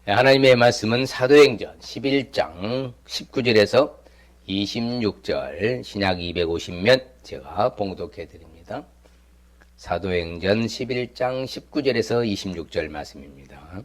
하나님의 말씀은 사도행전 11장 19절에서 26절 신약 250면 제가 봉독해 드립니다. 사도행전 11장 19절에서 26절 말씀입니다.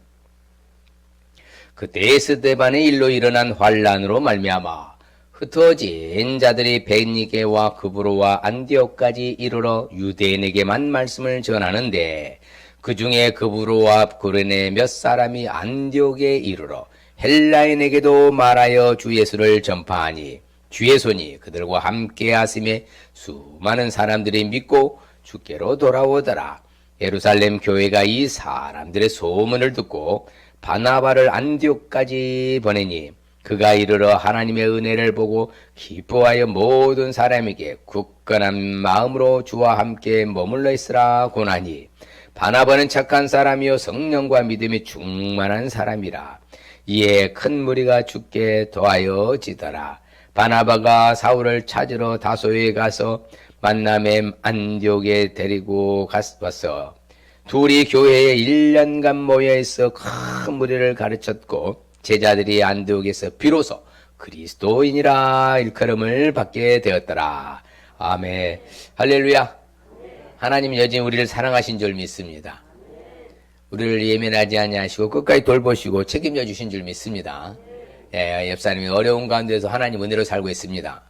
그때 스데반의 일로 일어난 환란으로 말미암아 흩어진 자들이 베니게와 그브로와 안디옥까지 이르러 유대인에게만 말씀을 전하는데 그 중에 그브로와 고레네 몇 사람이 안디옥에 이르러 헬라인에게도 말하여 주 예수를 전파하니 주의 손이 그들과 함께 하심에 수많은 사람들이 믿고 주께로 돌아오더라. 예루살렘 교회가 이 사람들의 소문을 듣고 바나바를 안디옥까지 보내니 그가 이르러 하나님의 은혜를 보고 기뻐하여 모든 사람에게 굳건한 마음으로 주와 함께 머물러 있으라 고나니 바나바는 착한 사람이요 성령과 믿음이 충만한 사람이라. 이에 큰 무리가 주께 도하여 지더라. 바나바가 사울을 찾으러 다소에 가서 만남의 안디옥에 데리고 왔어. 둘이 교회에 1년간 모여있어 큰 무리를 가르쳤고 제자들이 안디옥에서 비로소 그리스도인이라 일컬음을 받게 되었더라. 아멘. 할렐루야. 하나님 여전히 우리를 사랑하신 줄 믿습니다. 우리를 예민하지 아니하시고 끝까지 돌보시고 책임져 주신 줄 믿습니다. 예, 옆사람이 어려운 가운데서 하나님 은혜로 살고 있습니다.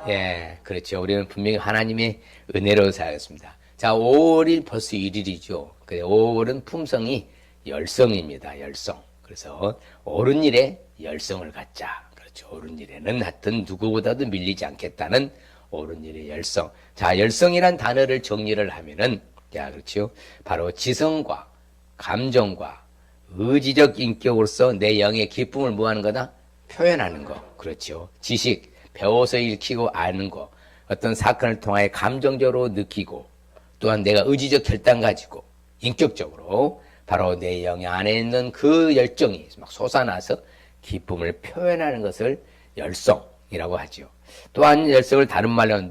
예, 그렇죠. 우리는 분명히 하나님의 은혜로 살겠습니다. 자, 5월이 벌써 1일이죠. 5월은 품성이 열성입니다. 열성. 그래서 옳은 일에 열성을 갖자. 그렇죠. 옳은 일에는 하여튼 누구보다도 밀리지 않겠다는 옳은 일의 열성. 자, 열성이란 단어를 정리를 하면은, 야, 그렇죠. 바로 지성과 감정과 의지적 인격으로서 내 영의 기쁨을 뭐 하는 거다? 표현하는 거. 그렇죠. 지식, 배워서 읽히고 아는 거. 어떤 사건을 통하여 감정적으로 느끼고, 또한 내가 의지적 결단 가지고, 인격적으로 바로 내 영의 안에 있는 그 열정이 막 솟아나서 기쁨을 표현하는 것을 열성이라고 하죠. 또한 열성을 다른 말로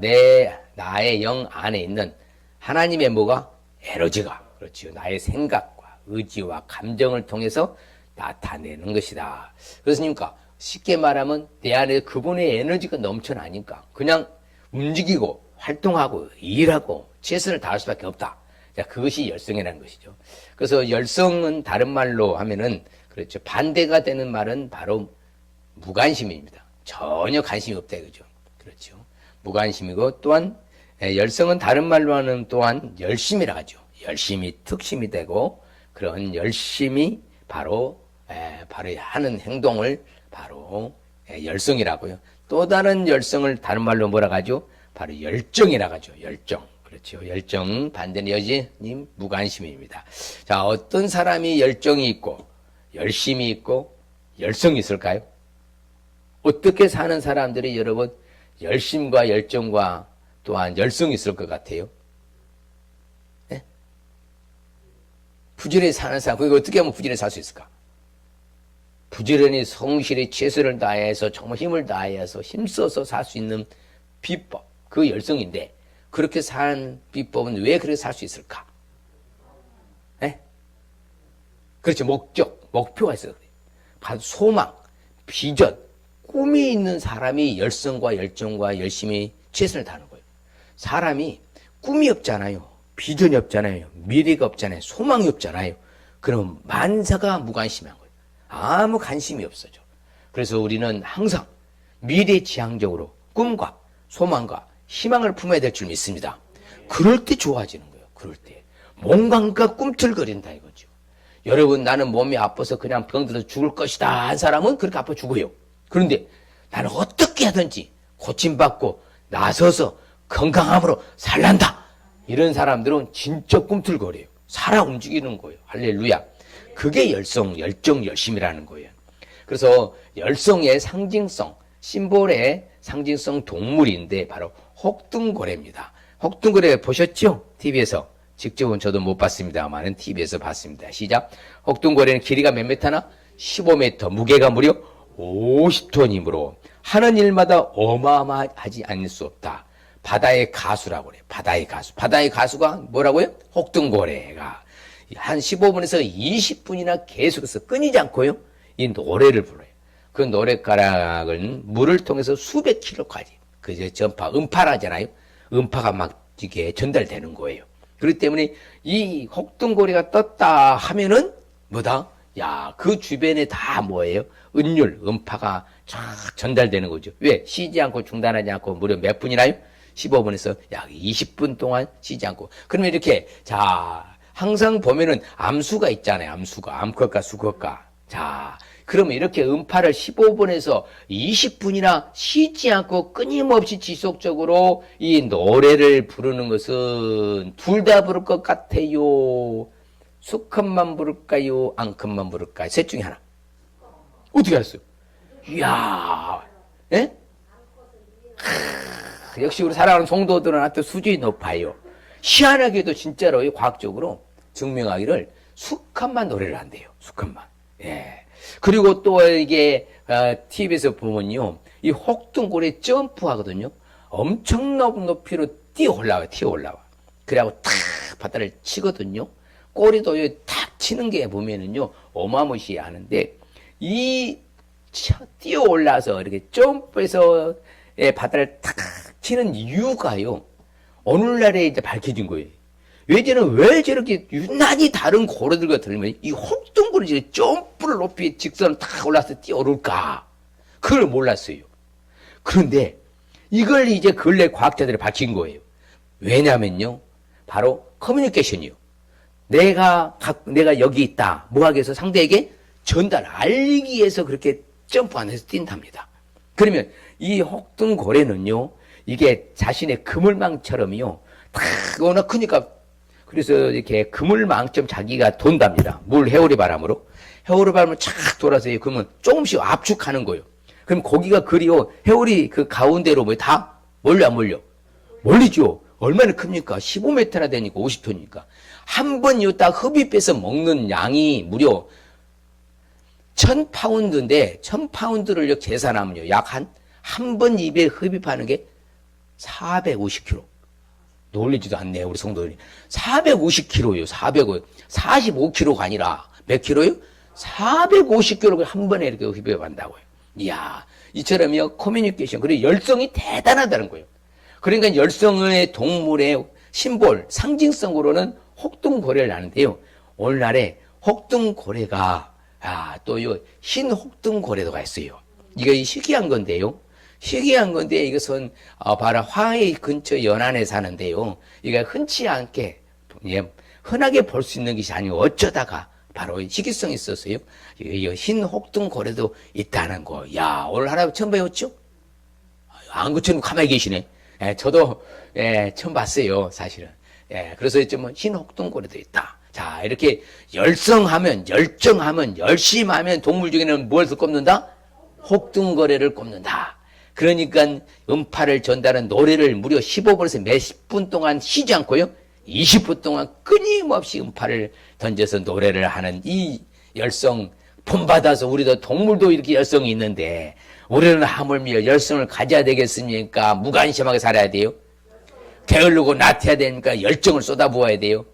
나의 영 안에 있는 하나님의 뭐가? 에너지가. 그렇죠. 나의 생각과 의지와 감정을 통해서 나타내는 것이다. 그렇습니까? 쉽게 말하면 내 안에 그분의 에너지가 넘쳐나니까 그냥 움직이고 활동하고 일하고 최선을 다할 수밖에 없다. 자, 그것이 열성이라는 것이죠. 그래서 열성은 다른 말로 하면은 그렇죠. 반대가 되는 말은 바로 무관심입니다. 전혀 관심이 없다 이거죠. 그렇죠. 무관심이고 또한 열성은 다른 말로 하는 또한 열심이라 하죠. 열심이 특심이 되고 그런 열심이 바로 하는 행동을 바로 열성이라고요. 또 다른 열성을 다른 말로 뭐라 하죠? 바로 열정이라 하죠. 열정. 그렇죠. 열정 반대는 여전히 무관심입니다. 자, 어떤 사람이 열정이 있고 열심이 있고 열성이 있을까요? 어떻게 사는 사람들이 여러분 열심과 열정과 또한 열성이 있을 것 같아요? 네? 부지런히 사는 사람, 그게 어떻게 하면 부지런히 살 수 있을까? 부지런히 성실히 최선을 다해서 정말 힘을 다해서 힘써서 살 수 있는 비법, 그 열성인데 그렇게 사는 비법은 왜 그렇게 살 수 있을까? 네? 그렇죠. 목적, 목표가 있어요. 바로 소망, 비전, 꿈이 있는 사람이 열성과 열정과 열심히 최선을 다하는 거예요. 사람이 꿈이 없잖아요. 비전이 없잖아요. 미래가 없잖아요. 소망이 없잖아요. 그럼 만사가 무관심한 거예요. 아무 관심이 없어져. 그래서 우리는 항상 미래지향적으로 꿈과 소망과 희망을 품어야 될 줄 믿습니다. 그럴 때 좋아지는 거예요. 그럴 때. 뭔가 꿈틀거린다 이거죠. 여러분 나는 몸이 아파서 그냥 병들어서 죽을 것이다 한 사람은 그렇게 아파 죽어요. 그런데 나는 어떻게 하든지 고침받고 나서서 건강함으로 살란다. 이런 사람들은 진짜 꿈틀거려요. 살아 움직이는 거예요. 할렐루야. 그게 열성, 열정, 열심이라는 거예요. 그래서 열성의 상징성, 심볼의 상징성 동물인데 바로 혹등고래입니다. 혹등고래 보셨죠? TV에서. 직접은 저도 못 봤습니다만은 TV에서 봤습니다. 시작. 혹등고래는 길이가 몇 미터나? 15m, 무게가 무려 50톤이므로 하는 일마다 어마어마하지 않을 수 없다. 바다의 가수라고 그래요. 바다의 가수. 바다의 가수가 뭐라고요? 혹등고래가 한 15분에서 20분이나 계속해서 끊이지 않고요. 이 노래를 불러요. 그 노랫가락은 물을 통해서 수백 킬로까지 그제 전파, 음파라잖아요. 음파가 막 이게 전달되는 거예요. 그렇기 때문에 이 혹등고래가 떴다 하면은 뭐다? 야, 그 주변에 다 뭐예요? 은율, 음파가 쫙 전달되는 거죠. 왜? 쉬지 않고 중단하지 않고 무려 몇 분이나요? 15분에서 약 20분 동안 쉬지 않고. 그러면 이렇게, 자, 항상 보면은 암수가 있잖아요. 암수가. 암컷과 수컷과. 자, 그러면 이렇게 음파를 15분에서 20분이나 쉬지 않고 끊임없이 지속적으로 이 노래를 부르는 것은 둘 다 부를 것 같아요. 수컷만 부를까요? 암컷만 부를까요? 셋 중에 하나. 어떻게 알았어요? 이야, 예? 역시 우리 사랑하는 성도들한테 수준이 높아요. 희한하게도 진짜로 과학적으로 증명하기를 수컷만 노래를 한대요. 수컷만. 예. 그리고 또 이게 TV에서 보면요, 이 혹등고래 점프하거든요. 엄청난 높이로 뛰어 올라와요. 뛰어 올라와. 그래갖고 탁 바다를 치거든요. 꼬리도 탁 치는 게 보면은요, 어마무시하는데 이 뛰어 올라서 이렇게 점프해서 바다를 탁 치는 이유가요, 오늘날에 이제 밝혀진 거예요. 예전에는 왜 저렇게 유난히 다른 고래들과 들으면 이 혹등고래 점프를 높이 직선을 탁 올라서 뛰어오를까? 그걸 몰랐어요. 그런데 이걸 이제 근래 과학자들이 밝힌 거예요. 왜냐면요, 바로 커뮤니케이션이요. 내가 여기 있다. 뭐 하기 위해서 상대에게 알리기 위해서 그렇게 점프 안 해서 뛴답니다. 그러면 이 혹등고래는요, 이게 자신의 그물망처럼요, 탁 워낙 크니까, 그래서 이렇게 그물망처럼 자기가 돈답니다. 물 해오리 바람으로. 해오리 바람을 착 돌아서 그러면 조금씩 압축하는 거예요. 그럼 고기가 그리워 해오리 그 가운데로 뭐 다 몰려 안 몰려? 몰리죠. 얼마나 큽니까? 15m나 되니까 50톤이니까. 한 번 이따 흡입해서 먹는 양이 무려 1000파운드인데 1000파운드를 계산하면요. 약 한 번 입에 흡입하는 게 450kg. 놀리지도 않네요, 우리 성도들이. 450kg요, 45kg가 아니라 몇 킬로요? 450kg를 한 번에 이렇게 흡입한다고요. 이야, 이처럼요, 커뮤니케이션, 그리고 열성이 대단하다는 거예요. 그러니까 열성의 동물의 심볼, 상징성으로는 혹등고래를 아는데요. 오늘날에 혹등고래가, 또 흰 혹등고래도가 있어요. 이거 희귀한 건데요. 희귀한 건데 이것은 바로 하와이 근처 연안에 사는데요. 이게 흔치 않게 흔하게 볼 수 있는 것이 아니고 어쩌다가 바로 희귀성이 있었어요. 흰 혹등고래도 있다는 거. 야, 오늘 하나 처음 배웠죠? 안 그처럼 가만히 계시네. 저도 처음 봤어요, 사실은. 그래서 좀 흰 혹등고래도 있다. 자, 이렇게 열성하면, 열정하면, 열심하면 동물 중에는 무엇을 꼽는다? 혹등고래를 꼽는다. 그러니까 음파를 전달한 노래를 무려 15분에서 몇 분 동안 쉬지 않고요, 20분 동안 끊임없이 음파를 던져서 노래를 하는 이 열성 본받아서 우리도 동물도 이렇게 열성이 있는데 우리는 하물며 열성을 가져야 되겠습니까? 무관심하게 살아야 돼요? 게으르고 나태해야 되니까 열정을 쏟아부어야 돼요?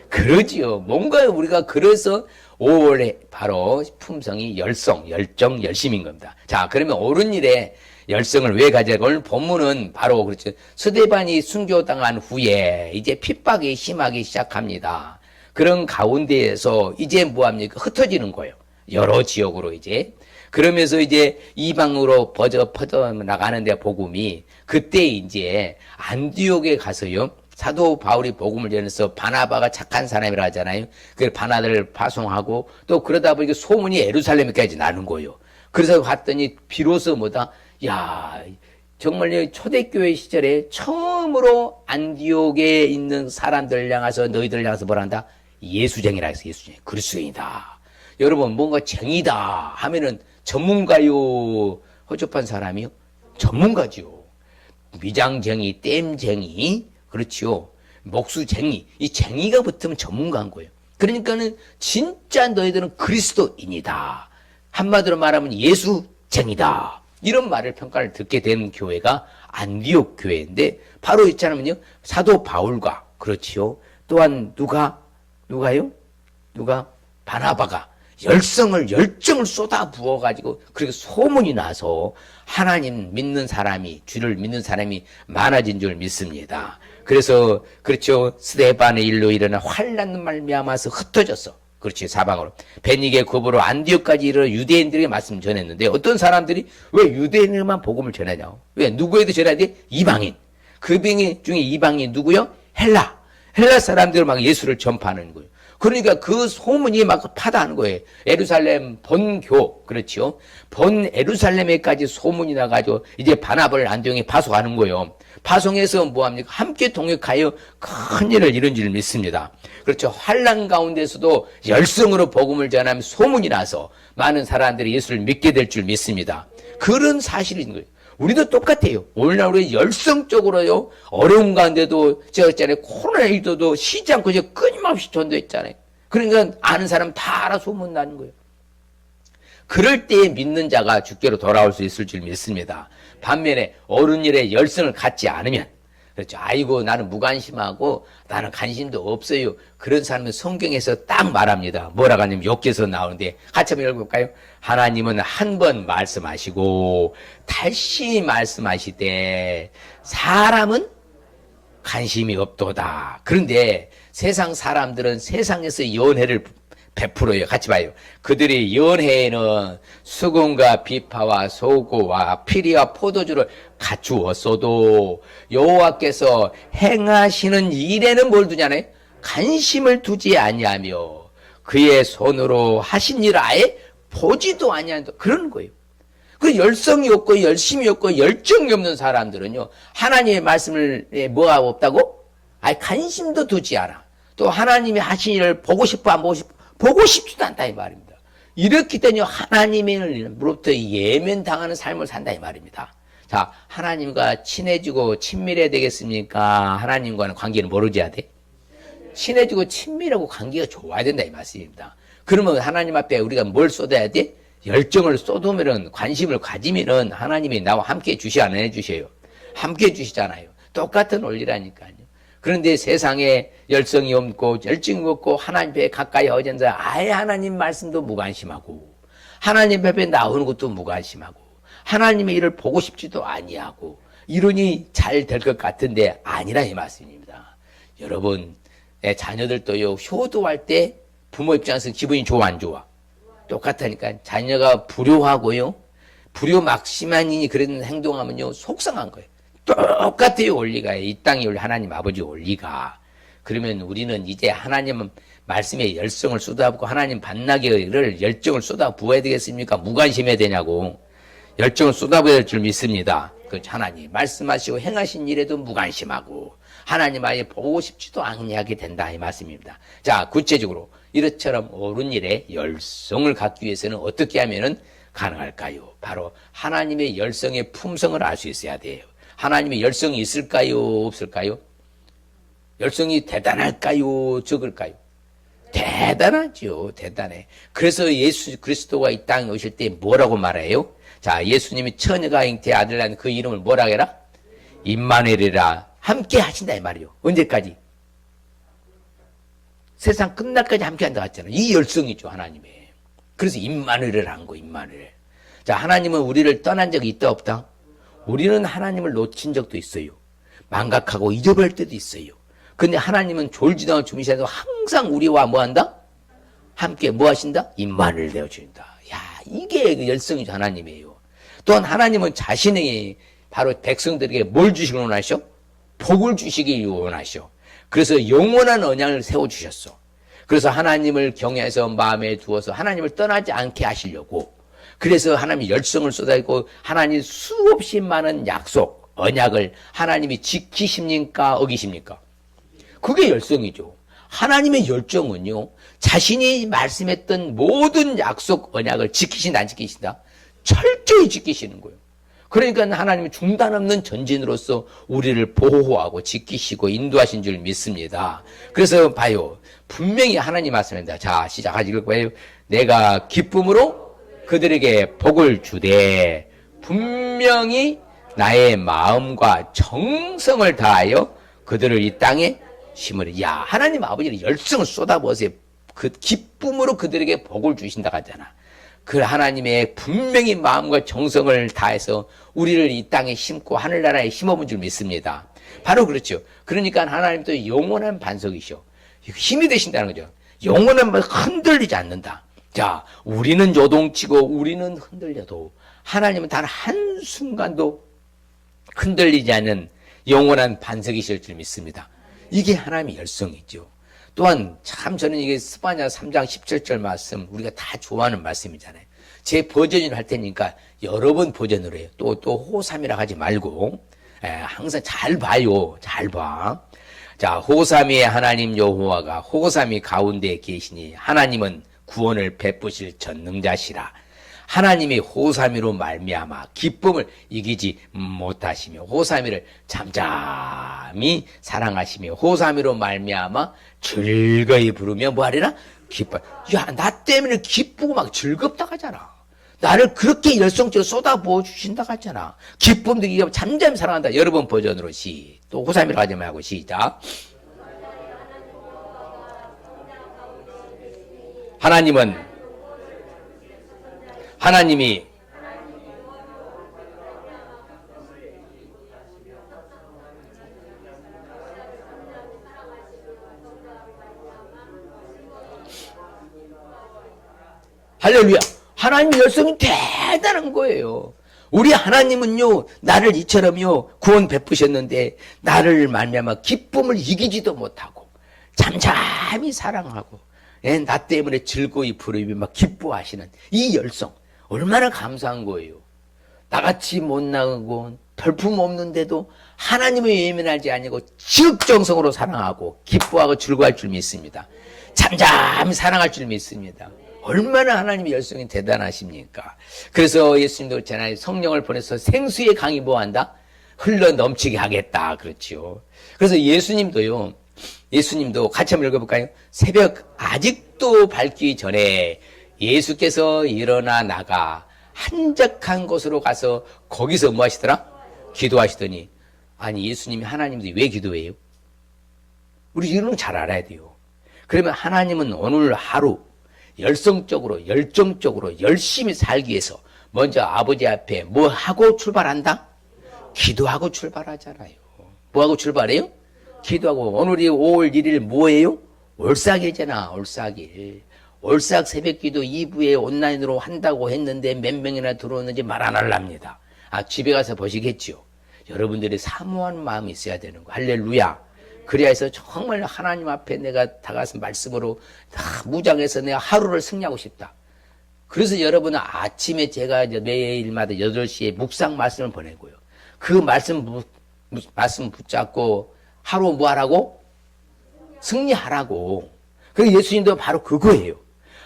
그러지요. 뭔가 우리가 그래서 5월에 바로 품성이 열성, 열정, 열심인 겁니다. 자, 그러면 옳은 일에 열성을 왜 가져야? 오늘 본문은 바로 그렇죠. 스데반이 순교당한 후에 이제 핍박이 심하기 시작합니다. 그런 가운데에서 이제 뭐합니까? 흩어지는 거예요. 여러 지역으로 이제. 그러면서 이제 이방으로 퍼져 나가는데 복음이, 그때 이제 안디옥에 가서요, 사도 바울이 복음을 전해서 바나바가 착한 사람이라 하잖아요. 그 바나들을 파송하고 또 그러다 보니까 소문이 예루살렘까지 나는 거예요. 그래서 갔더니 비로소 뭐다? 야, 정말 초대교회 시절에 처음으로 안디옥에 있는 사람들 향해서, 너희들 향해서 뭐란다? 예수쟁이라 해서 예수쟁이. 그리스도인이다. 여러분, 뭔가 쟁이다 하면은 전문가요? 허접한 사람이요? 전문가지요. 미장쟁이, 땜쟁이, 그렇지요. 목수쟁이. 이 쟁이가 붙으면 전문가인 거예요. 그러니까는 진짜 너희들은 그리스도인이다. 한마디로 말하면 예수쟁이다. 이런 말을 평가를 듣게 된 교회가 안디옥 교회인데, 바로 있잖아요. 사도 바울과, 그렇지요. 또한 누가요? 누가? 바나바가 열정을 쏟아 부어가지고 그렇게 소문이 나서 하나님 믿는 사람이, 주를 믿는 사람이 많아진 줄 믿습니다. 그래서 그렇죠. 스데반의 일로 일어나 환난 말미암아서 흩어졌어. 그렇지, 사방으로. 베니게 굽으로 안디옥까지 이르러 유대인들에게 말씀 전했는데 어떤 사람들이 왜 유대인에게만 복음을 전하냐? 왜? 누구에도 전해야 돼? 이방인. 그 중에 이방인 누구요? 헬라 사람들 막 예수를 전파하는 거예요. 그러니까 그 소문이 막 파다하는 거예요. 예루살렘 본교, 그렇죠. 본 예루살렘에까지 소문이 나가지고 이제 바나바를 안디옥에 파송하는 거예요. 파송해서 뭐합니까? 함께 동역하여 큰 일을 이룬 줄 믿습니다. 그렇죠. 환난 가운데서도 열성으로 복음을 전하면 소문이 나서 많은 사람들이 예수를 믿게 될 줄 믿습니다. 그런 사실인 거예요. 우리도 똑같아요. 오늘날 우리 열성적으로요, 어려운 가운데도, 제가 있잖아요, 코로나19도 쉬지 않고 이제 끊임없이 전도했잖아요. 그러니까 아는 사람 다 알아 소문나는 거예요. 그럴 때에 믿는 자가 주께로 돌아올 수 있을 줄 믿습니다. 반면에 옳은 일에 열성을 갖지 않으면, 그렇죠. 아이고, 나는 무관심하고, 나는 관심도 없어요. 그런 사람은 성경에서 딱 말합니다. 뭐라고 하냐면, 욥기에서 나오는데, 같이 한번 읽어볼까요? 하나님은 한 번 말씀하시고, 다시 말씀하시되, 사람은 관심이 없도다. 그런데 세상 사람들은 세상에서 연회를 베풀어요. 같이 봐요. 그들의 연회에는 수금과 비파와 소고와 피리와 포도주를 갖추었어도 여호와께서 행하시는 일에는 뭘 두냐네? 관심을 두지 아니하며 그의 손으로 하신 일 아예 보지도 아니한다. 그런 거예요. 그 열성이 없고 열심이 없고 열정이 없는 사람들은요, 하나님의 말씀을 뭐가 없다고? 아예 관심도 두지 않아. 또 하나님이 하신 일을 보고 싶어 안 보고 싶어? 보고 싶지도 않다 이 말입니다. 이렇기 때문에 하나님으로부터 예면당하는 삶을 산다 이 말입니다. 자, 하나님과 친해지고 친밀해야 되겠습니까? 하나님과는 관계는 모르지야 돼? 친해지고 친밀하고 관계가 좋아야 된다 이 말씀입니다. 그러면 하나님 앞에 우리가 뭘 쏟아야 돼? 열정을 쏟으면은, 관심을 가지면은 하나님이 나와 함께 해주시 안 해주셔요? 함께 해주시잖아요. 똑같은 원리라니까요. 그런데 세상에 열성이 없고 열정이 없고 하나님 앞에 가까이 어젠자 아예 하나님 말씀도 무관심하고 하나님 앞에 나오는 것도 무관심하고 하나님의 일을 보고 싶지도 아니하고 이러니 잘 될 것 같은데 아니라 이 말씀입니다. 여러분, 내 자녀들도요, 효도할 때 부모 입장에서 기분이 좋아 안 좋아? 똑같으니까 자녀가 불효하고요, 불효 막심한이니 그런 행동하면요 속상한 거예요. 똑같아요. 원리가. 이 땅의 원리, 하나님 아버지 원리가. 그러면 우리는 이제 하나님 말씀에 열성을 쏟아붓고 하나님 반나기를 열정을 쏟아 부어야 되겠습니까? 무관심해야 되냐고. 열정을 쏟아부어야 될 줄 믿습니다. 그 하나님 말씀하시고 행하신 일에도 무관심하고 하나님 아예 보고 싶지도 아니하게 된다 이 말씀입니다. 자, 구체적으로 이렇처럼 옳은 일에 열성을 갖기 위해서는 어떻게 하면은 가능할까요? 바로 하나님의 열성의 품성을 알 수 있어야 돼요. 하나님의 열성이 있을까요? 없을까요? 열성이 대단할까요? 적을까요? 대단하죠. 대단해. 그래서 예수 그리스도가 이 땅에 오실 때 뭐라고 말해요? 자, 예수님이 처녀가 잉태 아들 낳은 그 이름을 뭐라 해라? 임마누엘이라. 함께 하신다 이 말이요. 언제까지? 세상 끝날까지 함께 한다 했잖아요. 이 열성이죠, 하나님의. 그래서 임마누엘을 한 거, 임마누엘. 자, 하나님은 우리를 떠난 적이 있다 없다? 우리는 하나님을 놓친 적도 있어요. 망각하고 잊어버릴 때도 있어요. 근데 하나님은 졸지도 않고 주무시도 항상 우리와 뭐 한다? 함께 뭐 하신다? 임마누엘 되어주신다. 야, 이게 그 열성이죠, 하나님이에요. 또한 하나님은 자신의 바로 백성들에게 뭘 주시길 원하셔? 복을 주시길 원하셔. 그래서 영원한 언약을 세워주셨어. 그래서 하나님을 경외해서 마음에 두어서 하나님을 떠나지 않게 하시려고. 그래서 하나님이 열성을 쏟아있고 하나님 수없이 많은 약속, 언약을 하나님이 지키십니까? 어기십니까? 그게 열성이죠. 하나님의 열정은요, 자신이 말씀했던 모든 약속, 언약을 지키신다, 안 지키신다? 철저히 지키시는 거예요. 그러니까 하나님이 중단 없는 전진으로서 우리를 보호하고 지키시고 인도하신 줄 믿습니다. 그래서 봐요. 분명히 하나님 말씀입니다. 자, 시작하지 읽어봐요. 내가 기쁨으로 그들에게 복을 주되 분명히 나의 마음과 정성을 다하여 그들을 이 땅에 심으리. 야, 하나님 아버지는 열성을 쏟아부으세요. 그 기쁨으로 그들에게 복을 주신다고 하잖아. 그 하나님의 분명히 마음과 정성을 다해서 우리를 이 땅에 심고 하늘나라에 심어본 줄 믿습니다. 바로 그렇죠. 그러니까 하나님도 영원한 반석이셔. 힘이 되신다는 거죠. 영원한 반석, 흔들리지 않는다. 자, 우리는 요동치고 우리는 흔들려도 하나님은 단 한순간도 흔들리지 않는 영원한 반석이실 줄 믿습니다. 이게 하나님의 열성이죠. 또한 참 저는 이게 스바냐 3장 17절 말씀 우리가 다 좋아하는 말씀이잖아요. 제 버전을 할 테니까 여러 번 버전으로 해요. 또 호삼이라 하지 말고 항상 잘 봐요. 잘 봐. 자, 호삼이의 하나님 여호와가 호삼이 가운데 계시니 하나님은 구원을 베푸실 전능자시라. 하나님이 호삼이로 말미암아 기쁨을 이기지 못하시며 호삼이를 잠잠히 사랑하시며 호삼이로 말미암아 즐거이 부르며 뭐하리라? 기뻐. 야, 나 때문에 기쁘고 막 즐겁다고 하잖아. 나를 그렇게 열성적으로 쏟아부어 주신다고 하잖아. 기쁨도 이기고 잠잠히 사랑한다. 여러 번 버전으로 또 호삼이로 하지 말고 시작. 하나님이 할렐루야. 하나님의 열성이 대단한 거예요. 우리 하나님은요, 나를 이처럼요, 구원 베푸셨는데, 나를 말미암아 기쁨을 이기지도 못하고, 잠잠히 사랑하고, 나 때문에 즐거이 부르며 막 기뻐하시는 이 열성. 얼마나 감사한 거예요. 나같이 못나가고, 별품 없는데도 하나님을 외면하지 아니고, 지극정성으로 사랑하고, 기뻐하고 즐거워할 줄 믿습니다. 잠잠히 사랑할 줄 믿습니다. 얼마나 하나님의 열성이 대단하십니까? 그래서 예수님도 그렇잖아요. 성령을 보내서 생수의 강이 뭐한다? 흘러 넘치게 하겠다. 그렇죠. 그래서 예수님도 같이 한번 읽어볼까요? 새벽 아직도 밝기 전에 예수께서 일어나 나가 한적한 곳으로 가서 거기서 뭐 하시더라? 기도하시더니, 아니 예수님이 하나님도 왜 기도해요? 우리 이런 거 잘 알아야 돼요. 그러면 하나님은 오늘 하루 열성적으로 열정적으로 열심히 살기 위해서 먼저 아버지 앞에 뭐 하고 출발한다? 기도하고 출발하잖아요. 뭐 하고 출발해요? 기도하고. 오늘이 5월 1일 뭐예요? 올삭이잖아. 올삭일. 올삭 새벽기도 2부에 온라인으로 한다고 했는데 몇 명이나 들어오는지 말 안 할랍니다. 집에 가서 보시겠죠. 여러분들이 사모하는 마음이 있어야 되는 거. 할렐루야. 그래야 해서 정말 하나님 앞에 내가 다가서 말씀으로 무장해서 내가 하루를 승리하고 싶다. 그래서 여러분은 아침에 제가 매일마다 8시에 묵상 말씀을 보내고요. 그 말씀 붙잡고 하루 뭐 하라고? 승리하라고. 그래서 예수님도 바로 그거예요.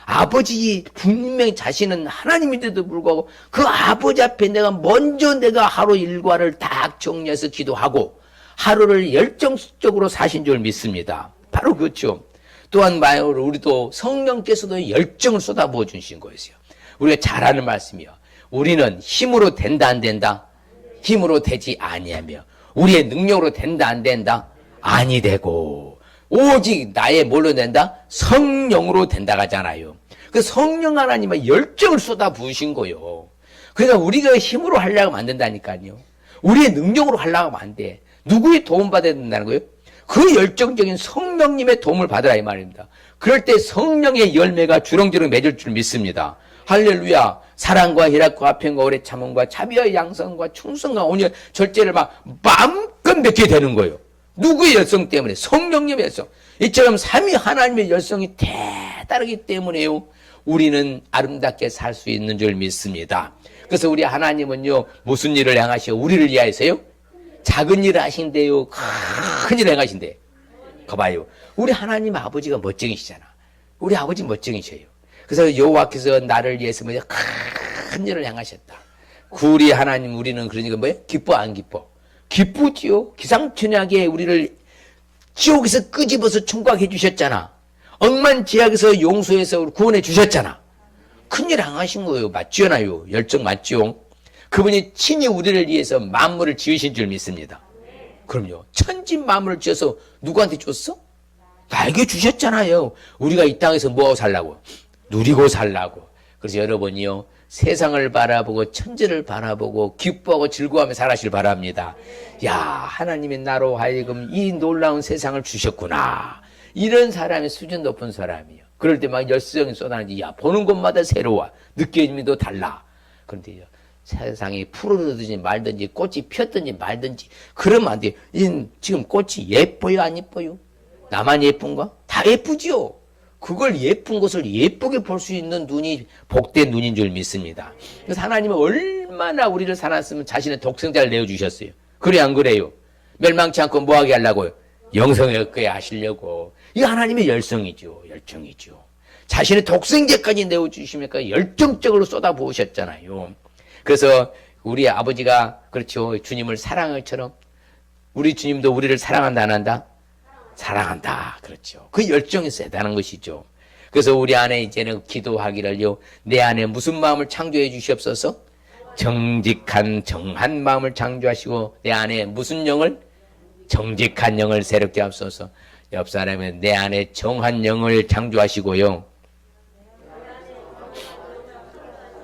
아버지 분명히 자신은 하나님인데도 불구하고 그 아버지 앞에 내가 하루 일과를 딱 정리해서 기도하고 하루를 열정적으로 사신 줄 믿습니다. 바로 그렇죠. 또한 우리도 성령께서도 열정을 쏟아부어 주신 거였어요. 우리가 잘 아는 말씀이요. 우리는 힘으로 된다 안 된다? 힘으로 되지 아니하며 우리의 능력으로 된다 안 된다? 아니 되고 오직 나의 뭘로 된다? 성령으로 된다 하잖아요. 그 성령 하나님의 열정을 쏟아부으신 거예요. 그러니까 우리가 힘으로 하려고 안 된다니까요. 우리의 능력으로 하려고 하면 안 돼. 누구의 도움 받아야 된다는 거예요? 그 열정적인 성령님의 도움을 받으라 이 말입니다. 그럴 때 성령의 열매가 주렁주렁 맺을 줄 믿습니다. 할렐루야. 사랑과 희락과 화평과 오래 참음과 자비와 양성과 충성과 온유 절제를 막 마음껏 맺게 되는 거예요. 누구의 열성 때문에? 성령님의 열성. 이처럼 삼위 하나님의 열성이 대단하기 때문에요. 우리는 아름답게 살 수 있는 줄 믿습니다. 그래서 우리 하나님은요. 무슨 일을 행하시오? 우리를 위하여서요? 작은 일을 하신대요. 큰 일을 행하신대. 거봐요. 우리 하나님 아버지가 멋쟁이시잖아. 우리 아버지 멋쟁이셔요. 그래서 여호와께서 나를 위해서 큰 일을 행하셨다. 우리 하나님 우리는 그러니까 뭐예요? 기뻐 안 기뻐? 기쁘지요. 기상천외하게 우리를 지옥에서 끄집어서 총각해 주셨잖아. 억만지약에서 용서해서 구원해 주셨잖아. 큰일 행하신 거예요. 맞지요나요? 열정 맞지요? 그분이 친히 우리를 위해서 만물을 지으신 줄 믿습니다. 그럼요. 천지 만물을 지어서 누구한테 줬어? 나에게 주셨잖아요. 우리가 이 땅에서 뭐 살라고? 누리고 살라고. 그래서 여러분이요, 세상을 바라보고 천지를 바라보고 기뻐하고 즐거워하며 살아시길 바랍니다. 야, 하나님이 나로 하여금 이 놀라운 세상을 주셨구나. 이런 사람이 수준 높은 사람이요. 그럴 때 막 열성이 쏟아지지. 야, 보는 곳마다 새로워. 느껴짐이 또 달라. 그런데 세상이 푸르르든지 말든지 꽃이 피었든지 말든지 그러면 안 돼요. 지금 꽃이 예뻐요, 안 예뻐요? 나만 예쁜가? 다 예쁘지요. 그걸 예쁜 것을 예쁘게 볼 수 있는 눈이 복된 눈인 줄 믿습니다. 그래서 하나님은 얼마나 우리를 사랑했으면 자신의 독생자를 내어주셨어요. 그래 안 그래요? 멸망치 않고 뭐하게 하려고요? 영생을 얻게 하시려고. 이게 하나님의 열성이죠. 열정이죠. 자신의 독생자까지 내어주시니까 열정적으로 쏟아부으셨잖아요. 그래서 우리 아버지가 그렇죠. 주님을 사랑한 것처럼 우리 주님도 우리를 사랑한다 안 한다? 사랑한다. 그렇죠. 그 열정이 세다는 것이죠. 그래서 우리 안에 이제는 기도하기를요. 내 안에 무슨 마음을 창조해 주시옵소서? 정직한 정한 마음을 창조하시고 내 안에 무슨 영을? 정직한 영을 새롭게 하옵소서. 옆 사람은 내 안에 정한 영을 창조하시고요.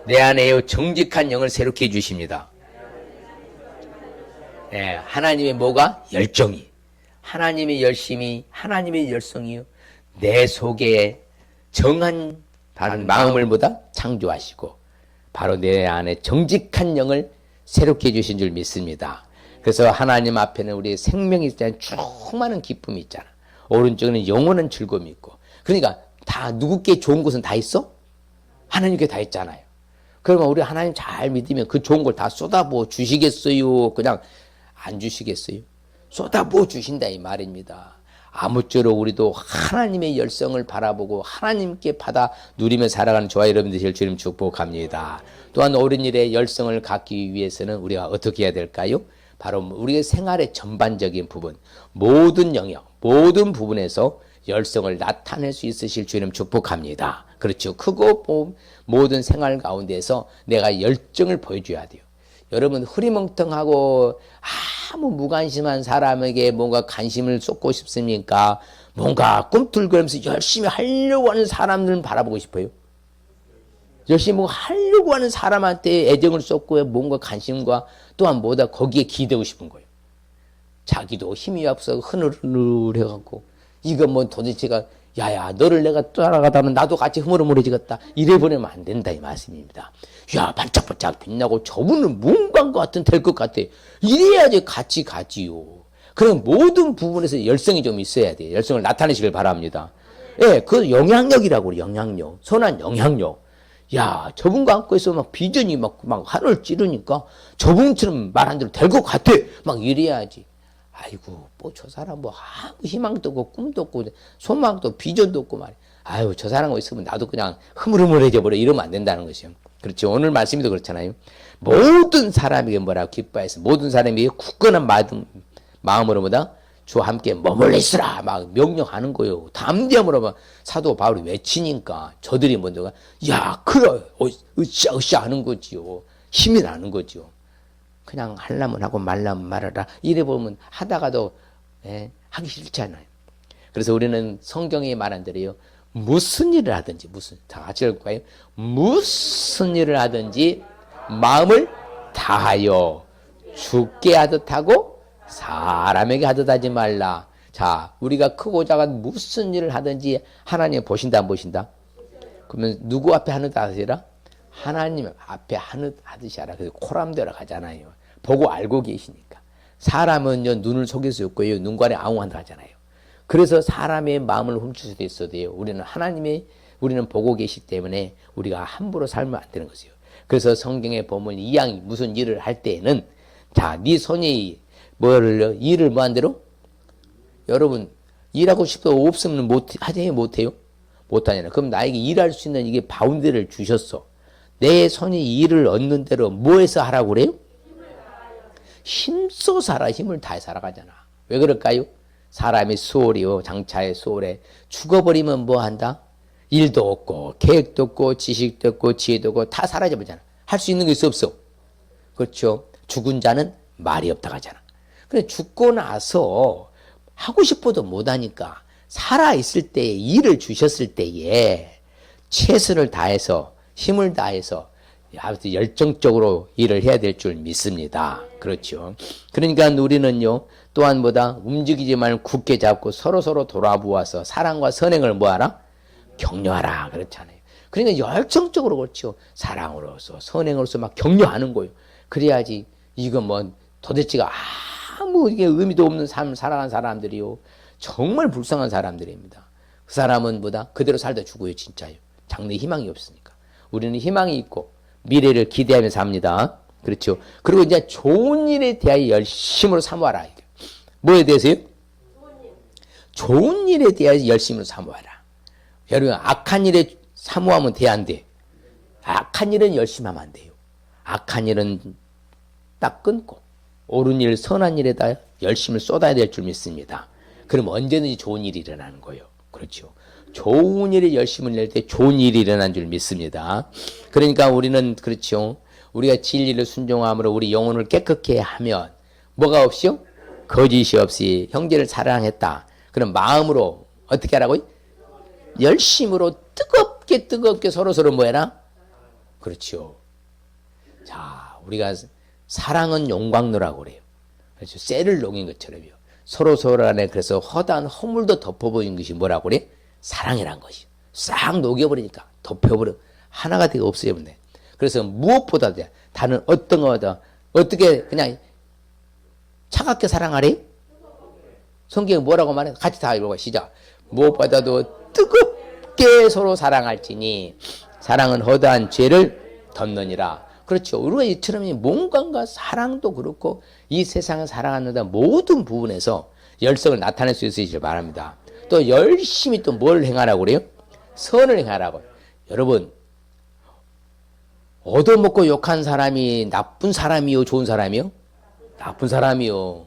내 안에요 정직한 영을 새롭게 해주십니다. 네, 하나님의 뭐가? 열정이. 하나님의 열심이, 하나님의 열성이요. 내 속에 정한 바른 마음을 보다 창조하시고 바로 내 안에 정직한 영을 새롭게 해주신 줄 믿습니다. 그래서 하나님 앞에는 우리의 생명이 있잖아요. 충만한 기쁨이 있잖아. 오른쪽에는 영원한 즐거움이 있고. 그러니까 다 누구께 좋은 것은 다 있어? 하나님께 다 있잖아요. 그러면 우리 하나님 잘 믿으면 그 좋은 걸 다 쏟아부어 주시겠어요? 그냥 안 주시겠어요? 쏟아부어 주신다 이 말입니다. 아무쪼록 우리도 하나님의 열성을 바라보고 하나님께 받아 누리며 살아가는 저와 여러분 되실 주님 축복합니다. 또한 옳은 일에 열성을 갖기 위해서는 우리가 어떻게 해야 될까요? 바로 우리의 생활의 전반적인 부분, 모든 영역, 모든 부분에서 열성을 나타낼 수 있으실 주님 축복합니다. 그렇죠. 크고 모든 생활 가운데서 내가 열정을 보여줘야 돼요. 여러분 흐리멍텅하고 아무 무관심한 사람에게 뭔가 관심을 쏟고 싶습니까? 뭔가 꿈틀거리면서 열심히 하려고 하는 사람들은 바라보고 싶어요. 열심히 뭔가 하려고 하는 사람한테 애정을 쏟고 뭔가 관심과 또한 뭐다 거기에 기대고 싶은 거예요. 자기도 힘이 없어 흐느흐느해갖고 이거 뭐 도대체가 야야 너를 내가 따라가다면 나도 같이 흐물흐물해지겠다 이래 보내면 안 된다 이 말씀입니다. 야 반짝반짝 빛나고 저분은 뭔가인 것 같은 될 것 같아. 이래야지 같이 가지요. 그럼 모든 부분에서 열성이 좀 있어야 돼요. 열성을 나타내시길 바랍니다. 예, 그 영향력이라고 그래요. 영향력. 선한 영향력. 야 저분과 안고 있으면 막 비전이 막 하늘 찌르니까 저분처럼 말한 대로 될 것 같아. 막 이래야지. 아이고 뭐 저 사람 뭐 아무 희망도 없고 꿈도 없고 소망도 비전도 없고 말이야. 아유 저 사람과 있으면 나도 그냥 흐물흐물해져 버려 이러면 안 된다는 것이요. 그렇죠. 오늘 말씀도 그렇잖아요. 모든 사람에게 뭐라고 기뻐해서 모든 사람에게 굳건한 마음으로보다 주와 함께 머물러 있으라 막 명령하는 거예요. 담대함으로 막 사도 바울이 외치니까 저들이 먼저가 야 그래 으쌰으쌰 하는 거지요. 힘이 나는 거지요. 그냥 하려면 하고 말라면 말아라. 이래 보면 하다가도 하기 싫잖아요. 그래서 우리는 성경이 말한 대로요. 무슨 일을 하든지 다 같이 읽을까요? 무슨 일을 하든지 마음을 다하여 주께 하듯 하고 사람에게 하듯 하지 말라. 자, 우리가 크고 작은 무슨 일을 하든지 하나님 보신다 안 보신다? 그러면 누구 앞에 하느덧 하시라? 하나님 앞에 하듯이 하라. 그래서 코람대로 가잖아요. 보고 알고 계시니까. 사람은요, 눈을 속일 수 없고요, 눈관에 아웅한다 하잖아요. 그래서 사람의 마음을 훔칠 수도 있어도요, 우리는 보고 계시기 때문에 우리가 함부로 살면 안 되는 거죠. 그래서 성경에 보면 이 양이 무슨 일을 할 때에는, 자, 네 손이 일을 뭐 한 대로? 여러분, 일하고 싶어도 없으면 하지 못해요? 못하잖아요. 그럼 나에게 일할 수 있는 이게 바운드를 주셨어. 내 손이 일을 얻는 대로 뭐 해서 하라고 그래요? 힘써 살아. 힘을 다해 살아가잖아. 왜 그럴까요? 사람의 수월이요. 장차의 수월에 죽어버리면 뭐 한다? 일도 없고 계획도 없고 지식도 없고 지혜도 없고 다 사라져버리잖아. 할 수 있는 게 없어. 그렇죠? 죽은 자는 말이 없다 하잖아. 근데 죽고 나서 하고 싶어도 못하니까 살아있을 때에 일을 주셨을 때에 최선을 다해서 힘을 다해서 아무튼 열정적으로 일을 해야 될 줄 믿습니다. 그렇죠. 그러니까 우리는요 또한 뭐다 움직이지 말고 굳게 잡고 서로서로 돌아보아서 사랑과 선행을 뭐하라? 격려하라 그렇잖아요. 그러니까 열정적으로 그렇죠. 사랑으로서 선행으로서 막 격려하는 거예요. 그래야지 이거 뭐 도대체가 아무 이게 의미도 없는 삶 살아간 사람들이요 정말 불쌍한 사람들입니다. 그 사람은 뭐다 그대로 살다 죽어요 진짜요. 장래 희망이 없으니까. 우리는 희망이 있고 미래를 기대하며 삽니다. 그렇죠. 그리고 이제 좋은 일에 대하여 열심으로 사모하라. 뭐에 대해서요? 좋은 일에 대하여 열심으로 사모하라. 여러분 악한 일에 사모하면 돼 안 돼? 악한 일은 열심히 하면 안 돼요. 악한 일은 딱 끊고 옳은 일, 선한 일에다 열심을 쏟아야 될 줄 믿습니다. 그럼 언제든지 좋은 일이 일어나는 거예요. 그렇죠. 좋은 일에 열심을 낼 때 좋은 일이 일어난 줄 믿습니다. 그러니까 우리는 그렇죠. 우리가 진리를 순종함으로 우리 영혼을 깨끗게 하면 뭐가 없이요? 거짓이 없이 형제를 사랑했다. 그럼 마음으로 어떻게 하라고요? 열심으로 뜨겁게 서로서로 뭐해라? 그렇죠. 자, 우리가 사랑은 용광로라고 그래요. 그렇죠. 쇠를 녹인 것처럼요. 서로 안에 그래서 허다한 허물도 덮어버린 것이 뭐라고 그래? 사랑이란 것이. 싹 녹여버리니까 덮여버려. 하나가 되게 없어져버려. 그래서 무엇보다도 다른 어떤 거보다 어떻게 그냥 차갑게 사랑하래? 성경이 뭐라고 말해? 같이 다 읽어봐. 시작. 무엇보다도 뜨겁게 서로 사랑할지니 사랑은 허다한 죄를 덮느니라. 그렇죠. 우리가 이처럼 몸과 사랑도 그렇고 이 세상을 살아가는 모든 부분에서 열성을 나타낼 수 있으시길 바랍니다. 또 열심히 또 뭘 행하라고 그래요? 선을 행하라고. 여러분 얻어먹고 욕한 사람이 나쁜 사람이요? 좋은 사람이요? 나쁜 사람이요.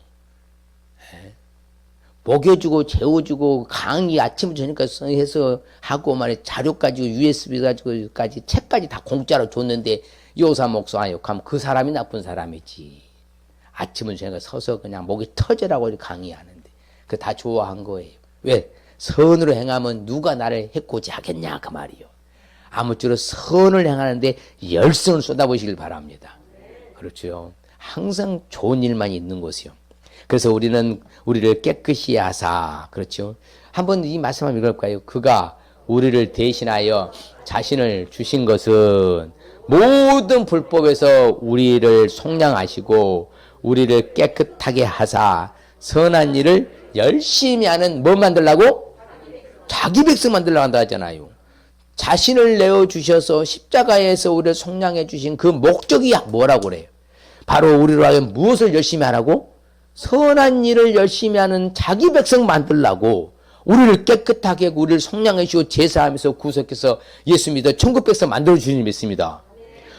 먹여주고 재워주고 강의 아침부터 저녁까지 해서 하고 말해 자료 가지고 USB 가지고까지 책까지 다 공짜로 줬는데 요사 목사 욕하면 그 사람이 나쁜 사람이지. 아침은 저녁에 서서 그냥 목이 터져라고 강의하는데 그 다 좋아한 거예요. 왜? 선으로 행하면 누가 나를 해코지 하겠냐 그 말이요. 아무쪼록 선을 행하는데 열성을 쏟아보시길 바랍니다. 그렇죠. 항상 좋은 일만 있는 것이요. 그래서 우리는 우리를 깨끗이 하사. 그렇죠. 한번 이 말씀 한번 읽을까요? 그가 우리를 대신하여 자신을 주신 것은 모든 불법에서 우리를 속량하시고 우리를 깨끗하게 하사 선한 일을 열심히 하는 뭐 만들라고? 자기 백성 만들려고 한다 하잖아요. 자신을 내어주셔서 십자가에서 우리를 속량해 주신 그 목적이 뭐라고 그래요? 바로 우리로 하여금 무엇을 열심히 하라고? 선한 일을 열심히 하는 자기 백성 만들라고 우리를 깨끗하게 우리를 속량해 주시고 제사하면서 구속해서 예수 믿어 천국 백성 만들어 주시는 믿습니다.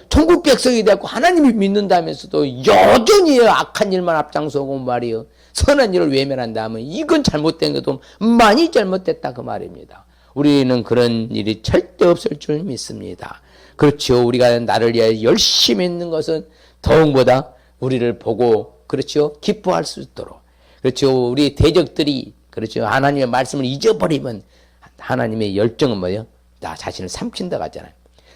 천국 백성이 되고 하나님을 믿는다면서도 여전히 악한 일만 앞장서고 말이요. 선한 일을 외면한다 하면 이건 잘못된 것도 많이 잘못됐다 그 말입니다. 우리는 그런 일이 절대 없을 줄 믿습니다. 그렇죠. 우리가 나를 위하여 열심히 있는 것은 더욱보다 우리를 보고 그렇죠. 기뻐할 수 있도록. 그렇죠. 우리 대적들이 그렇죠. 하나님의 말씀을 잊어버리면 하나님의 열정은 뭐예요? 나 자신을 삼킨다고 하잖아요.